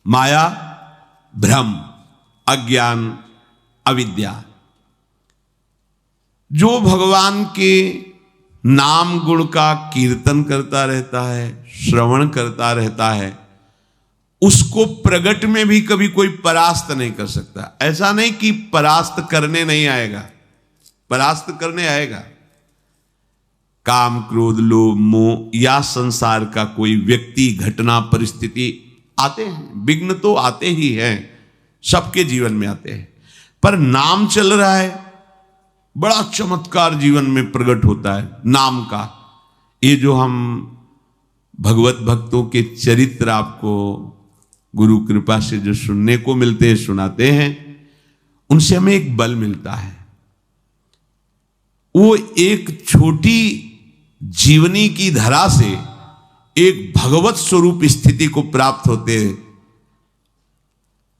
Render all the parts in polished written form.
माया, भ्रम, अज्ञान, अविद्या। जो भगवान के नाम गुण का कीर्तन करता रहता है, श्रवण करता रहता है, उसको प्रगट में भी कभी कोई परास्त नहीं कर सकता। ऐसा नहीं कि परास्त करने नहीं आएगा, परास्त करने आएगा। काम, क्रोध, लोभ, मोह या संसार का कोई व्यक्ति, घटना, परिस्थिति आते हैं, विघ्न तो आते ही हैं, सबके जीवन में आते हैं। पर नाम चल रहा है, बड़ा चमत्कार जीवन में प्रकट होता है नाम का। ये जो हम भगवत भक्तों के चरित्र आपको गुरु कृपा से जो सुनने को मिलते हैं, सुनाते हैं, उनसे हमें एक बल मिलता है। वो एक छोटी जीवनी की धरा से एक भगवत स्वरूप स्थिति को प्राप्त होते हैं।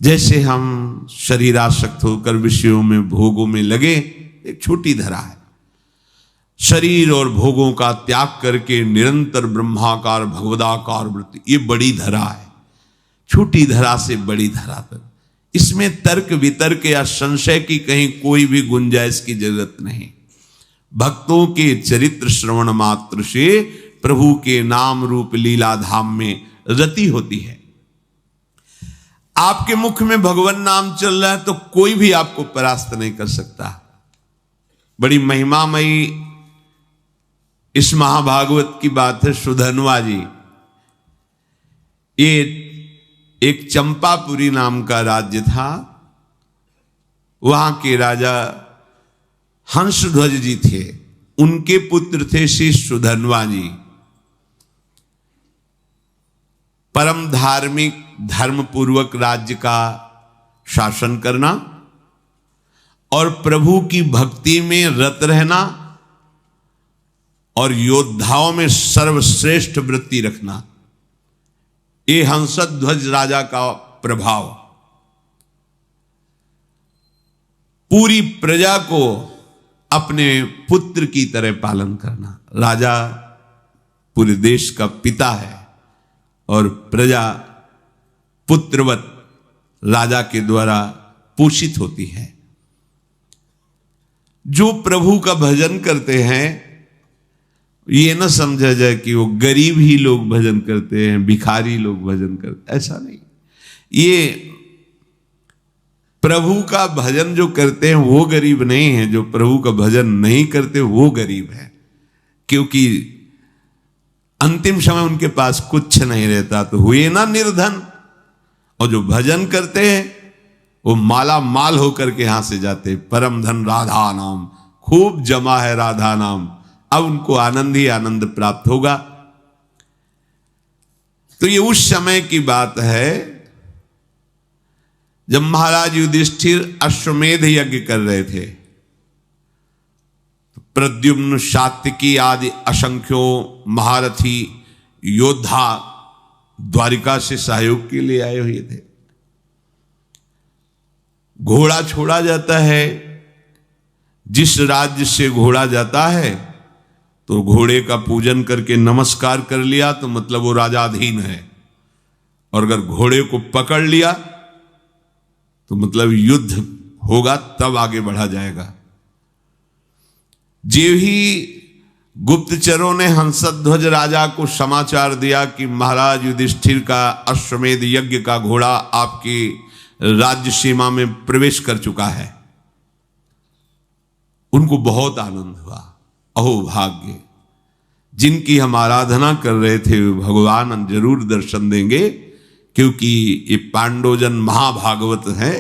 जैसे हम शरीरासक्त होकर विषयों में, भोगों में लगे, एक छोटी धरा है। शरीर और भोगों का त्याग करके निरंतर ब्रह्माकार भगवदाकार वृत्ति, ये बड़ी धरा है। छोटी धरा से बड़ी धरा तक, इसमें तर्क वितर्क या संशय की कहीं कोई भी गुंजाइश की जरूरत नहीं। भक्तों के चरित्र श्रवण मात्र से प्रभु के नाम रूप लीला धाम में रति होती है। आपके मुख में भगवान नाम चल रहा है तो कोई भी आपको परास्त नहीं कर सकता। बड़ी महिमामयी इस महाभागवत की बात है। सुधन्वा जी, ये एक चंपापुरी नाम का राज्य था। वहां के राजा हंसध्वज जी थे, उनके पुत्र थे श्री सुधन्वा जी। परम धार्मिक, धर्मपूर्वक राज्य का शासन करना और प्रभु की भक्ति में रत रहना और योद्धाओं में सर्वश्रेष्ठ वृत्ति रखना, ये हंसध्वज राजा का प्रभाव। पूरी प्रजा को अपने पुत्र की तरह पालन करना। राजा पूरे देश का पिता है और प्रजा पुत्रवत राजा के द्वारा पोषित होती है। जो प्रभु का भजन करते हैं, ये न समझा जाए कि वो गरीब ही लोग भजन करते हैं, भिखारी लोग भजन करते, ऐसा नहीं। ये प्रभु का भजन जो करते हैं वो गरीब नहीं है, जो प्रभु का भजन नहीं करते वो गरीब है। क्योंकि अंतिम समय उनके पास कुछ नहीं रहता, तो हुए ना निर्धन। और जो भजन करते हैं वो माला माल होकर के यहां से जाते। परम धन राधा नाम, खूब जमा है राधा नाम, अब उनको आनंद ही आनंद प्राप्त होगा। तो ये उस समय की बात है जब महाराज युधिष्ठिर अश्वमेध यज्ञ कर रहे थे। प्रद्युम्न, सात्यकी आदि असंख्यों महारथी योद्धा द्वारिका से सहयोग के लिए आए हुए थे। घोड़ा छोड़ा जाता है, जिस राज्य से घोड़ा जाता है तो घोड़े का पूजन करके नमस्कार कर लिया तो मतलब वो राजाधीन है, और अगर घोड़े को पकड़ लिया तो मतलब युद्ध होगा, तब आगे बढ़ा जाएगा। जे ही गुप्तचरों ने हंसध्वज राजा को समाचार दिया कि महाराज युधिष्ठिर का अश्वमेध यज्ञ का घोड़ा आपकी राज्य सीमा में प्रवेश कर चुका है, उनको बहुत आनंद हुआ। अहो भाग्य, जिनकी हम आराधना कर रहे थे भगवान जरूर दर्शन देंगे, क्योंकि ये पांडवजन महाभागवत है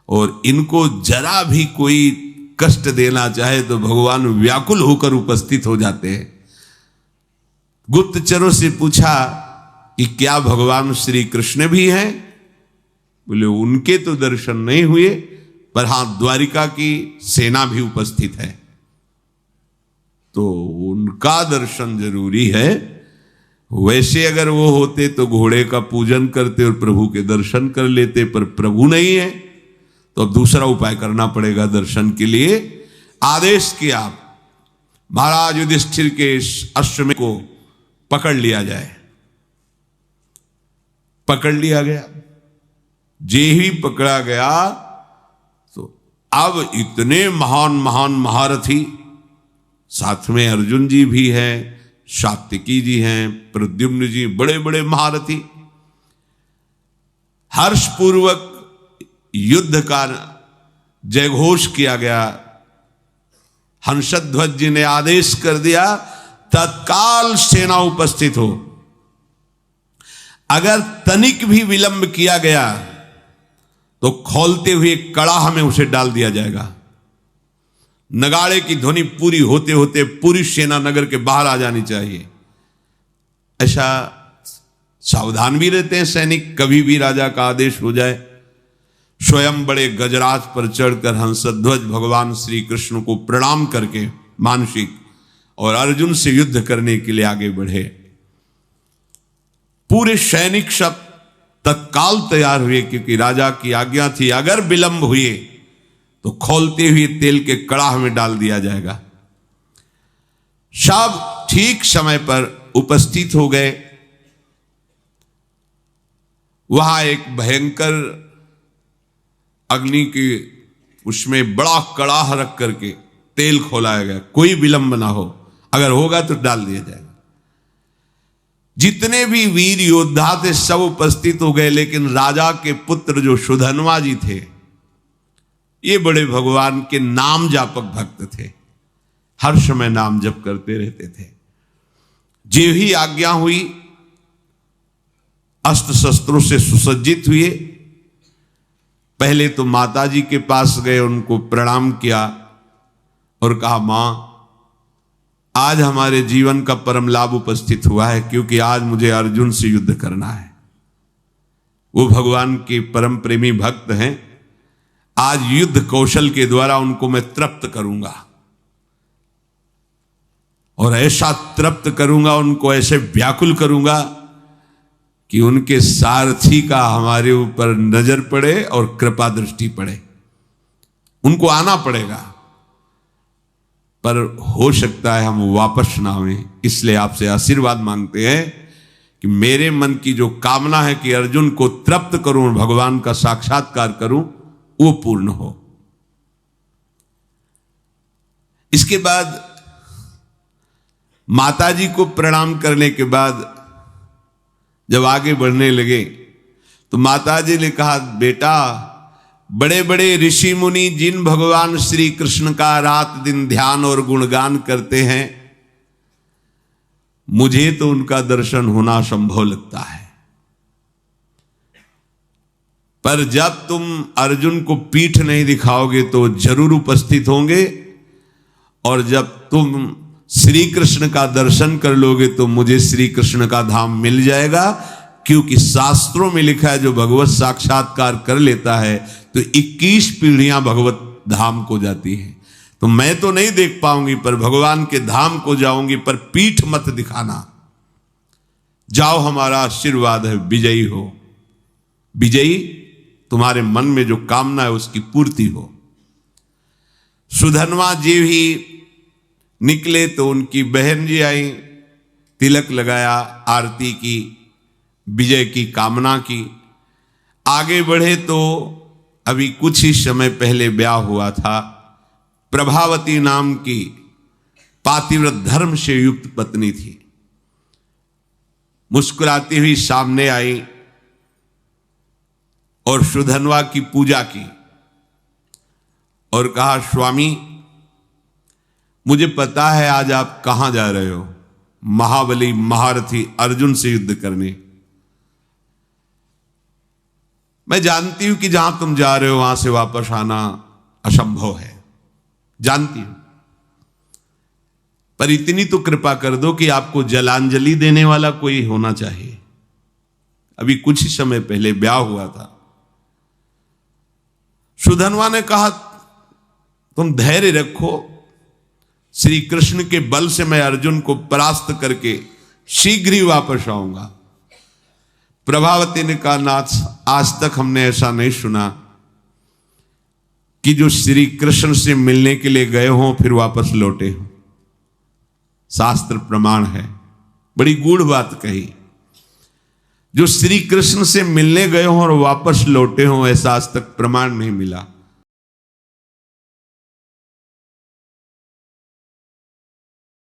और इनको जरा भी कोई कष्ट देना चाहे तो भगवान व्याकुल होकर उपस्थित हो जाते हैं। गुप्तचरों से पूछा कि क्या भगवान श्री कृष्ण भी हैं? बोले उनके तो दर्शन नहीं हुए, पर हां द्वारिका की सेना भी उपस्थित है, तो उनका दर्शन जरूरी है। वैसे अगर वो होते तो घोड़े का पूजन करते और प्रभु के दर्शन कर लेते, पर प्रभु नहीं है तो अब दूसरा उपाय करना पड़ेगा दर्शन के लिए। आदेश किया महाराज युधिष्ठिर के अश्वमेध को पकड़ लिया जाए। पकड़ लिया गया। जे ही पकड़ा गया तो अब इतने महान महान महारथी, साथ में अर्जुन जी भी हैं, सात्विकी जी हैं, प्रद्युम्न जी, बड़े बड़े महारथी। हर्षपूर्वक युद्ध का जयघोष किया गया। हंसध्वज जी ने आदेश कर दिया तत्काल सेना उपस्थित हो। अगर तनिक भी विलंब किया गया तो खौलते हुए कड़ाह में उसे डाल दिया जाएगा। नगाड़े की ध्वनि पूरी होते होते पूरी सेना नगर के बाहर आ जानी चाहिए। ऐसा सावधान भी रहते हैं सैनिक, कभी भी राजा का आदेश हो जाए। स्वयं बड़े गजराज पर चढ़कर हंसध्वज भगवान श्री कृष्ण को प्रणाम करके मानसिक और अर्जुन से युद्ध करने के लिए आगे बढ़े। पूरे सैनिक सब तत्काल तैयार हुए, क्योंकि राजा की आज्ञा थी अगर विलंब हुए तो खौलते हुए तेल के कड़ाह में डाल दिया जाएगा। सब ठीक समय पर उपस्थित हो गए। वहां एक भयंकर अग्नि के उसमें बड़ा कड़ाह रख करके तेल खोलाया गया, कोई विलंब ना हो, अगर होगा तो डाल दिया जाएगा। जितने भी वीर योद्धा थे सब उपस्थित हो गए, लेकिन राजा के पुत्र जो सुधन्वा जी थे, ये बड़े भगवान के नाम जापक भक्त थे, हर समय नाम जप करते रहते थे। जे ही आज्ञा हुई अस्त्र शस्त्रों से सुसज्जित हुए। पहले तो माता जी के पास गए, उनको प्रणाम किया और कहा, मां आज हमारे जीवन का परम लाभ उपस्थित हुआ है, क्योंकि आज मुझे अर्जुन से युद्ध करना है। वो भगवान के परम प्रेमी भक्त हैं। आज युद्ध कौशल के द्वारा उनको मैं तृप्त करूंगा, और ऐसा तृप्त करूंगा, उनको ऐसे व्याकुल करूंगा कि उनके सारथी का हमारे ऊपर नजर पड़े और कृपा दृष्टि पड़े। उनको आना पड़ेगा, पर हो सकता है हम वापस ना आएं। इसलिए आपसे आशीर्वाद मांगते हैं कि मेरे मन की जो कामना है कि अर्जुन को तृप्त करूं, भगवान का साक्षात्कार करूं, वो पूर्ण हो। इसके बाद माताजी को प्रणाम करने के बाद जब आगे बढ़ने लगे तो माताजी ने कहा, बेटा बड़े बड़े ऋषि मुनि जिन भगवान श्री कृष्ण का रात दिन ध्यान और गुणगान करते हैं, मुझे तो उनका दर्शन होना संभव लगता है, पर जब तुम अर्जुन को पीठ नहीं दिखाओगे तो जरूर उपस्थित होंगे, और जब तुम श्री कृष्ण का दर्शन कर लोगे तो मुझे श्री कृष्ण का धाम मिल जाएगा। क्योंकि शास्त्रों में लिखा है जो भगवत साक्षात्कार कर लेता है तो 21 पीढ़ियां भगवत धाम को जाती हैं। तो मैं तो नहीं देख पाऊंगी, पर भगवान के धाम को जाऊंगी, पर पीठ मत दिखाना। जाओ, हमारा आशीर्वाद है, विजयी हो। विजयी तुम्हारे मन में जो कामना है उसकी पूर्ति हो। सुधन्वा जी भी निकले तो उनकी बहन जी आई, तिलक लगाया, आरती की, विजय की कामना की। आगे बढ़े तो अभी कुछ ही समय पहले ब्याह हुआ था। प्रभावती नाम की पातिव्रत धर्म से युक्त पत्नी थी। मुस्कुराती हुई सामने आई और सुधन्वा की पूजा की और कहा, स्वामी मुझे पता है आज आप कहां जा रहे हो, महाबली महारथी अर्जुन से युद्ध करने। मैं जानती हूं कि जहां तुम जा रहे हो वहां से वापस आना असंभव है, जानती हूं, पर इतनी तो कृपा कर दो कि आपको जलांजलि देने वाला कोई होना चाहिए। अभी कुछ ही समय पहले ब्याह हुआ था। सुधन्वा ने कहा, तुम धैर्य रखो, श्री कृष्ण के बल से मैं अर्जुन को परास्त करके शीघ्र ही वापस आऊंगा। प्रभावती ने कहा, नाथ आज तक हमने ऐसा नहीं सुना कि जो श्री कृष्ण से मिलने के लिए गए हों फिर वापस लौटे हों। शास्त्र प्रमाण है, बड़ी गूढ़ बात कही। जो श्री कृष्ण से मिलने गए हों और वापस लौटे हों, ऐसा आज तक प्रमाण नहीं मिला।